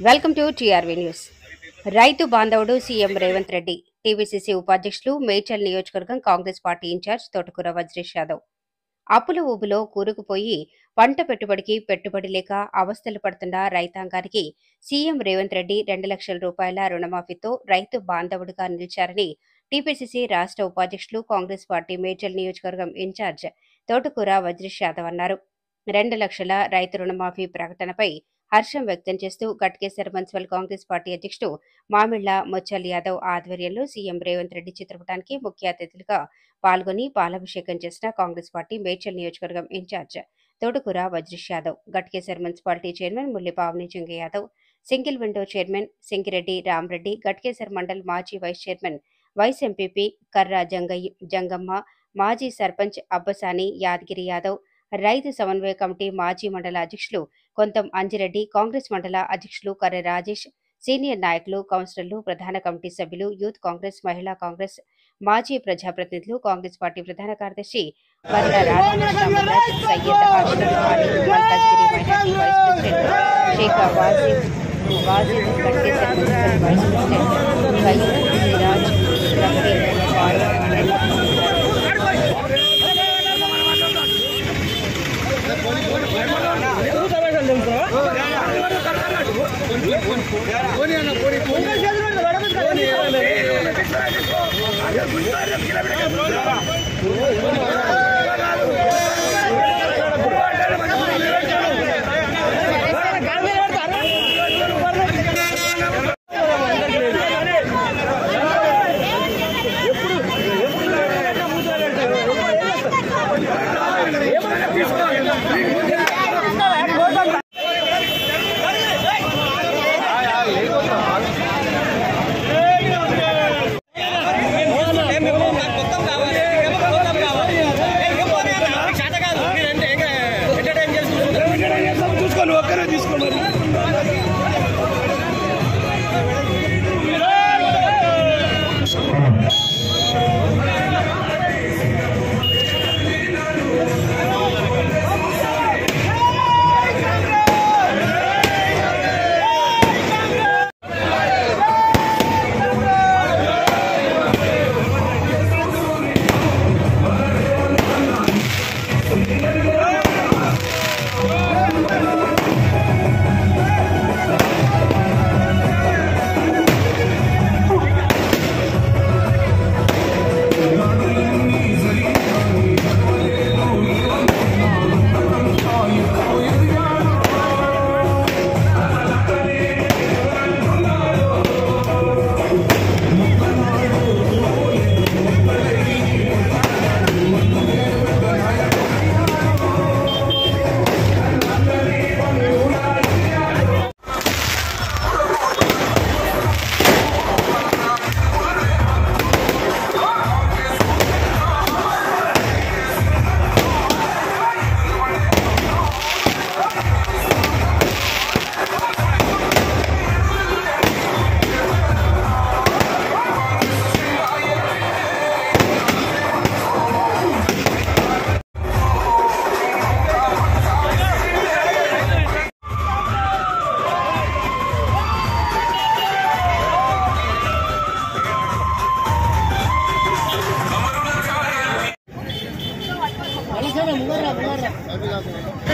Welcome to TRV news. రైతు బాంధవుడు CM Revanth Reddy. TPCC ఉపాధ్యక్షులు మేడ్చల్ నియోజకవర్గం కాంగ్రెస్ పార్టీ ఇన్ఛార్జ్ తోటకూర వజ్రేష్ యాదవ్. అప్పుల ఊబులో కూరుకుపోయి పంట పెట్టుబడి లేక అవస్థలు పడుతున్న రైతాంగానికి సీఎం రేవంత్ రెడ్డి 2 లక్షల రూపాయల రుణమాఫీతో రైతు బాంధవుడిగా నిలిచారని టీపీసీసీ రాష్ట్ర ఉపాధ్యక్షులు కాంగ్రెస్ పార్టీ మేడ్చల్ నియోజకవర్గం ఇన్ఛార్జ్ తోటకూర వజ్రేష్ యాదవ్ అన్నారు. 2 లక్షల రైతు రుణమాఫీ ప్రకటనపై హర్షం వ్యక్తం చేస్తూ ఘట్కేసర్ మున్సిపల్ కాంగ్రెస్ పార్టీ అధ్యక్షుడు మామిళ్ల ముచ్చల్ యాదవ్ ఆధ్వర్యంలో సీఎం రేవంత్ రెడ్డి చిత్రపటానికి ముఖ్య అతిథులుగా పాల్గొని పాలాభిషేకం చేసిన కాంగ్రెస్ పార్టీ మేడ్చల్ నియోజకవర్గం in charge Thotakura Vajresh Yadav, Ghatkesar municipality chairman Mulli Pavani Janga Yadav, single window chairman Singireddy Ramareddy, Ghatkesar mandal మాజీ vice chairman vice MPP Karra Jangamma, మాజీ సర్పంచ్ అబ్బసాని యాదగిరి యాదవ్, రైతు సమన్వయ కమిటీ మాజీ మండల అధ్యక్షులు కొంతం అంజిరెడ్డి, కాంగ్రెస్ మండల అధ్యక్షులు కర్రె రాజేష్, సీనియర్ నాయకులు, కౌన్సిలర్లు, ప్రధాన కమిటీ సభ్యులు, యూత్ కాంగ్రెస్, మహిళా కాంగ్రెస్, మాజీ ప్రజాప్రతినిధులు, కాంగ్రెస్ పార్టీ ప్రధాన కార్యదర్శి Varla Radhakrishna, Syed Ashraf Ali, Malkajgiri minority vice president Sheikh Wajid, Ghatkesar municipal vice president Qayyum Siraj, Rafeel Farooq,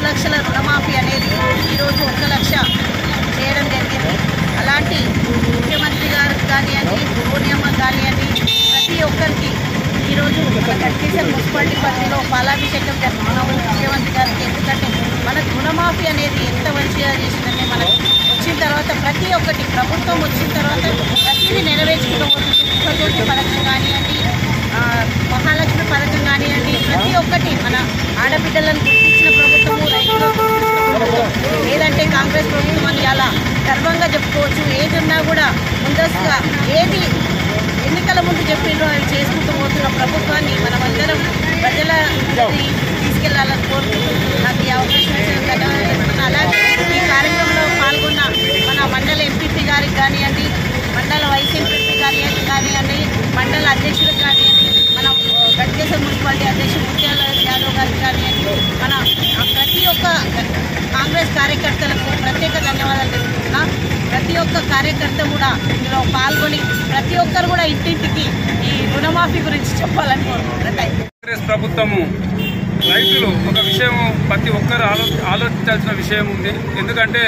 లక్షల రుణమాఫీ అనేది ఈరోజు 1 లక్ష చేయడం జరిగింది. అలాంటి ముఖ్యమంత్రి గారికి కానివ్వండి, సోనియమ్మ కానివ్వండి, ప్రతి ఒక్కరికి ఈరోజు మన ఘట్కేసర్ మున్సిపాలిటీ పరిధిలో పాలాభిషేకం జరుపుకున్నాము ముఖ్యమంత్రి గారికి. ఎందుకంటే మనకు రుణమాఫీ అనేది ఎంత మంచిగా చేసిందంటే మనకు వచ్చిన తర్వాత ప్రతి ఒక్కటి ప్రభుత్వం వచ్చిన తర్వాత ప్రతిదీ నెరవేర్చుకుంటూ పోతుంది. ఉపజ్యోతి పథకం కానివ్వండి, మహాలక్ష్మి పథకం కానివ్వండి, ప్రతి ఒక్కటి మన ఆడబిడ్డలను గుర్తించిన ప్రభుత్వము, రైతులకు లేదంటే కాంగ్రెస్ ప్రభుత్వం అని అలా గర్వంగా చెప్పుకోవచ్చు. ఏది ఉన్నా కూడా ముందస్తుగా ఏది ఎన్నికల ముందు చెప్పిండ్రో అవి చేసుకుంటూ పోతున్న ప్రభుత్వాన్ని మనమందరం ప్రజల తీసుకెళ్లాలని కోరుకుంటూ నాకు ఈ అవకాశం ఇచ్చిన ధన్యవాదాలు. అలాగే ఈ కార్యక్రమంలో పాల్గొన్న మన మండల ఎంపీపీ గారికి కానివ్వండి, మండల వైస్ ఎంపీపీ గారికి కానివ్వండి, మండల అధ్యక్షులకు కానివ్వండి, మన ఘట్కేసర్ మున్సిపాలిటీ అధ్యక్షుడు ముత్యాల యాదవ్ గారికి కానివ్వండి, మన ప్రతి ఒక్క కాంగ్రెస్ కార్యకర్తలకు ప్రత్యేక ధన్యవాదాలు తెలుపుతున్నా. ప్రతి ఒక్క కార్యకర్త కూడా ఇందులో పాల్గొని ప్రతి ఒక్కరు కూడా ఇంటింటికి ఈ రుణమాఫీ గురించి చెప్పాలని కోరుకుంటున్నాయి. కాంగ్రెస్ ప్రభుత్వము రైతులు ఒక విషయం ప్రతి ఒక్కరు ఆలోచించాల్సిన విషయం ఉంది. ఎందుకంటే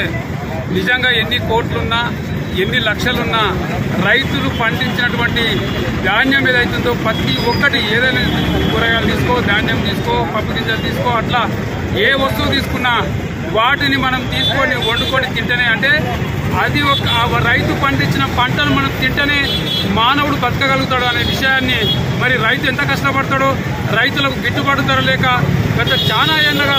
నిజంగా ఎన్ని కోట్లున్నా ఎన్ని లక్షలున్నా రైతులు పండించినటువంటి ధాన్యం ఏదైతుందో ప్రతి ఒక్కటి ఏదైనా కూరగాయలు తీసుకో, ధాన్యం తీసుకో, పప్పు గింజలు తీసుకో, అట్లా ఏ వస్తువు తీసుకున్నా వాటిని మనం తీసుకొని వండుకొని తింటేనే, అంటే అది ఒక రైతు పండించిన పంటను మనం తింటేనే మానవుడు బతకగలుగుతాడు అనే విషయాన్ని, మరి రైతు ఎంత కష్టపడతాడో, రైతులకు గిట్టుబాటు ధర లేక గత చాలా ఏళ్లుగా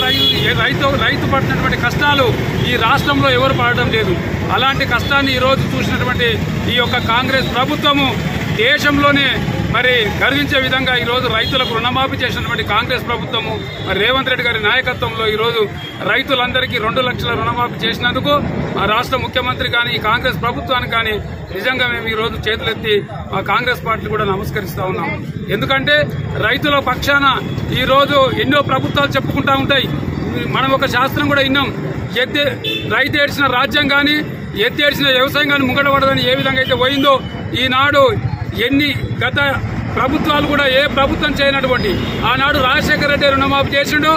రైతు పడుతున్నటువంటి కష్టాలు ఈ రాష్ట్రంలో ఎవరు పడడం లేదు. అలాంటి కష్టాన్ని ఈరోజు చూసినటువంటి ఈ యొక్క కాంగ్రెస్ ప్రభుత్వము దేశంలోనే మరి గర్వించే విధంగా ఈరోజు రైతులకు రుణమాఫీ చేసినటువంటి కాంగ్రెస్ ప్రభుత్వము మరి రేవంత్ రెడ్డి గారి నాయకత్వంలో ఈరోజు రైతులందరికీ 2 లక్షల రుణమాఫీ చేసినందుకు మా రాష్ట్ర ముఖ్యమంత్రి కానీ ఈ కాంగ్రెస్ ప్రభుత్వానికి కానీ నిజంగా మేము ఈరోజు చేతులెత్తి మా కాంగ్రెస్ పార్టీ కూడా నమస్కరిస్తా ఉన్నాం. ఎందుకంటే రైతుల పక్షాన ఈరోజు ఎన్నో ప్రభుత్వాలు చెప్పుకుంటా ఉంటాయి. మనం ఒక శాస్త్రం కూడా విన్నాం, రైతు ఏడ్చిన రాజ్యం కానీ ఏడ్చిన వ్యవసాయం కానీ ముంగడపడదని ఏ విధంగా అయితే పోయిందో, ఈనాడు ఎన్ని గత ప్రభుత్వాలు కూడా ఏ ప్రభుత్వం చేయనటువంటి ఆనాడు రాజశేఖర రెడ్డి రుణమాఫీ చేసిండు.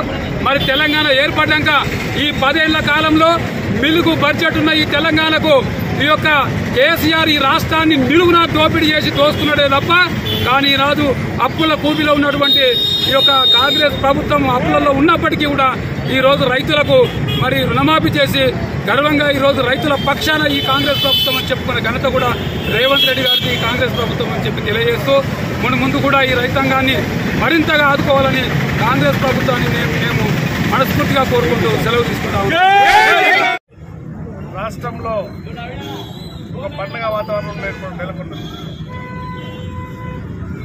మరి తెలంగాణ ఏర్పడ్డాక ఈ 10 ఏళ్ల కాలంలో మిలుగు బడ్జెట్ ఉన్న ఈ తెలంగాణకు ఈ యొక్క కేసీఆర్ ఈ రాష్ట్రాన్ని నిలువునా దోపిడీ చేసి దోస్తున్నాడే తప్ప, కానీ ఈరోజు అప్పుల కూపిలో ఉన్నటువంటి ఈ యొక్క కాంగ్రెస్ ప్రభుత్వం అప్పులలో ఉన్నప్పటికీ కూడా ఈరోజు రైతులకు మరి రుణమాఫీ చేసి గర్వంగా ఈరోజు రైతుల పక్షాన ఈ కాంగ్రెస్ ప్రభుత్వం అని చెప్పుకునే ఘనత కూడా రేవంత్ రెడ్డి గారికి ఈ కాంగ్రెస్ ప్రభుత్వం అని చెప్పి తెలియజేస్తూ ముందు కూడా ఈ రైతాంగాన్ని మరింతగా ఆదుకోవాలని కాంగ్రెస్ ప్రభుత్వాన్ని మేము మనస్ఫూర్తిగా కోరుకుంటూ సెలవు తీసుకుంటాము. రాష్ట్రంలో ఒక పండుగ వాతావరణం నెలకొంది.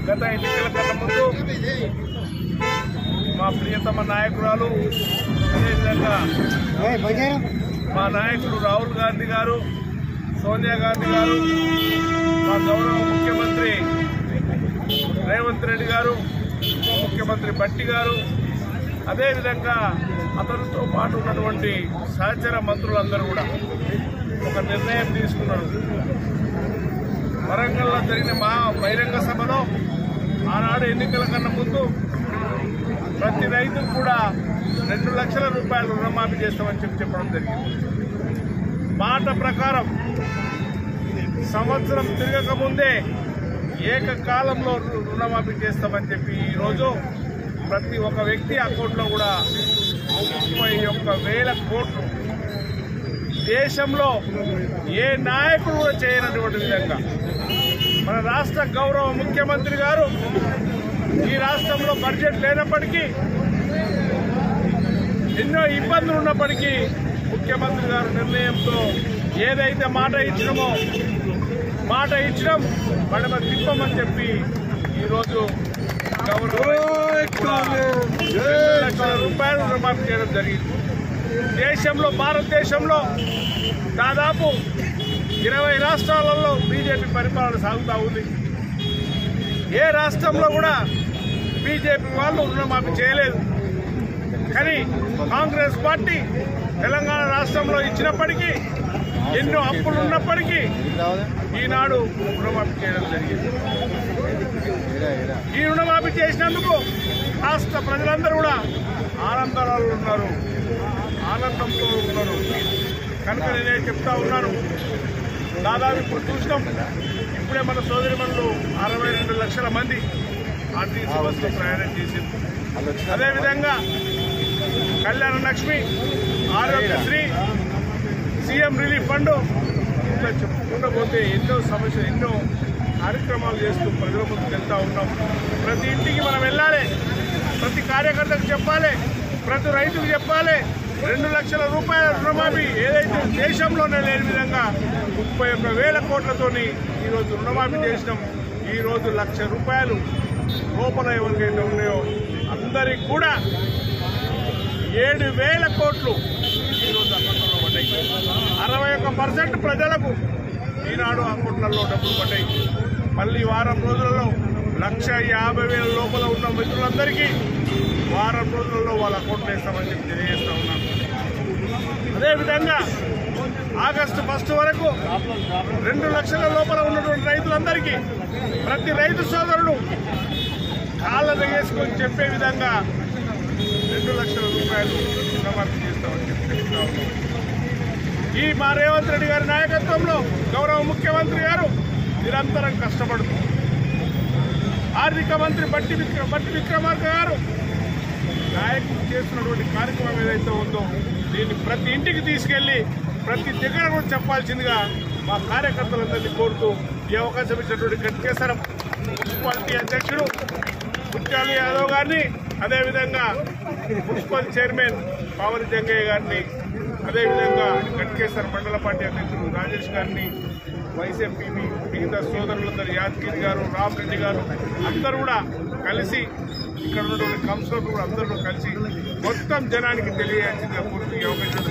గత ఎన్నికల కన్నా ముందు మా ప్రియతమ నాయకురాలు, అదేవిధంగా మా నాయకుడు రాహుల్ గాంధీ గారు, సోనియా గాంధీ గారు, మా గౌరవ ముఖ్యమంత్రి రేవంత్ రెడ్డి గారు, ఉప ముఖ్యమంత్రి భట్టి గారు, అదేవిధంగా అతనితో పాటు ఉన్నటువంటి సహచర మంత్రులందరూ కూడా ఒక నిర్ణయం తీసుకున్నారు. వరంగల్లో జరిగిన మా బహిరంగ సభలో ఆనాడు ఎన్నికల కన్నా ముందు ప్రతి రైతుకు కూడా 2 లక్షల రూపాయలు రుణమాఫీ చేస్తామని చెప్పడం జరిగింది. మాట ప్రకారం సంవత్సరం తిరగకముందే ఏకకాలంలో రుణమాఫీ చేస్తామని చెప్పి ఈరోజు ప్రతి ఒక్క వ్యక్తి అకౌంట్లో కూడా 31,000 కోట్లు దేశంలో ఏ నాయకుడు కూడా చేయనటువంటి విధంగా మన రాష్ట్ర గౌరవ ముఖ్యమంత్రి గారు ఈ రాష్ట్రంలో బడ్జెట్ లేనప్పటికీ, ఎన్నో ఇబ్బందులు ఉన్నప్పటికీ ముఖ్యమంత్రి గారు నిర్ణయంతో ఏదైతే మాట ఇచ్చడం మడమ తిప్పమని చెప్పి ఈరోజు గౌరవ 2 లక్షల రూపాయలు రుణమాఫీ చేయడం జరిగింది. దేశంలో, భారతదేశంలో దాదాపు 20 రాష్ట్రాలలో బీజేపీ పరిపాలన సాగుతూ ఉంది. ఏ రాష్ట్రంలో కూడా బీజేపీ వాళ్ళు రుణమాఫీ చేయలేదు. కానీ కాంగ్రెస్ పార్టీ తెలంగాణ రాష్ట్రంలో ఇచ్చినప్పటికీ, ఎన్నో అప్పులు ఉన్నప్పటికీ ఈనాడు రుణమాఫీ చేయడం జరిగింది. ఈ రుణమాఫీ చేసినందుకు రాష్ట్ర ప్రజలందరూ కూడా ఆనందంతో ఉన్నారు. కనుక నేనే చెప్తా ఉన్నాను, దాదాపు ఇప్పుడు చూసినాం, ఇప్పుడే మన సోదరిమణులు 62 లక్షల మంది ఆర్టీసీ బస్సులో ప్రయాణం చేసింది. అదేవిధంగా Kalyana Lakshmi, Aarogyasri, CM relief fund, ఇట్లా చెప్పుకుంటూ పోతే ఎన్నో సమస్యలు, ఎన్నో కార్యక్రమాలు చేస్తూ ప్రజల ముందుకు వెళ్తూ ఉన్నాం. ప్రతి ఇంటికి మనం వెళ్ళాలి, ప్రతి కార్యకర్తకు చెప్పాలి, ప్రతి రైతుకు చెప్పాలి. 2 లక్షల రూపాయల రుణమాఫీ ఏదైతే దేశంలోనే లేని విధంగా 31,000 కోట్లతోని ఈరోజు రుణమాఫీ చేసినాం. ఈరోజు 1 లక్ష రూపాయలు లోపల ఎవరికైతే ఉన్నాయో అందరికి కూడా 7,000 కోట్లు ఈరోజు అకౌంట్లలో పడ్డాయి. 61% ప్రజలకు ఈనాడు అకౌంట్లలో డబ్బులు పడ్డాయి. మళ్ళీ వారం రోజులలో 1,50,000 లోపల ఉన్న మిత్రులందరికీ వారం రోజులలో వాళ్ళ అకౌంట్లో వేస్తామని చెప్పి తెలియజేస్తా ఉన్నాను. అదేవిధంగా ఆగస్టు 1 వరకు 2 లక్షల లోపల ఉన్నటువంటి రైతులందరికీ ప్రతి రైతు సోదరుడు కాళ్ళ వేసుకొని చెప్పే విధంగా 2 లక్షల రూపాయలు రుణమాఫీ చేస్తామని చెప్తా ఉన్నాం. ఈ మా రేవంత్ రెడ్డి గారి నాయకత్వంలో గౌరవ ముఖ్యమంత్రి గారు నిరంతరం కష్టపడుతూ ఆర్థిక మంత్రి బట్టి విక్రమార్క గారు నాయకులు చేస్తున్నటువంటి కార్యక్రమం ఏదైతే ఉందో దీన్ని ప్రతి ఇంటికి తీసుకెళ్లి ప్రతి దగ్గర కూడా చెప్పాల్సిందిగా మా కార్యకర్తలందరినీ కోరుతూ ఈ అవకాశం ఇచ్చినటువంటి గట్కేశ్వరం మున్సిపాలిటీ అధ్యక్షుడు ముత్యాలు యాదవ్ గారిని, అదేవిధంగా మున్సిపల్ చైర్మన్ పావని జంగయ్య గారిని, అదేవిధంగా గట్కేశ్వరం మండల పార్టీ అధ్యక్షుడు రాజేష్ గారిని, వైస్ ఎంపీపీ మిగతా సోదరులందరూ యాదగిరి గారు, రామరెడ్డి గారు అందరూ కూడా కలిసి ఇక్కడ ఉన్నటువంటి కౌన్సిలర్లు కూడా అందరూ కలిసి మొత్తం జనానికి తెలియాల్సిందిగా పూర్తి అవకాశం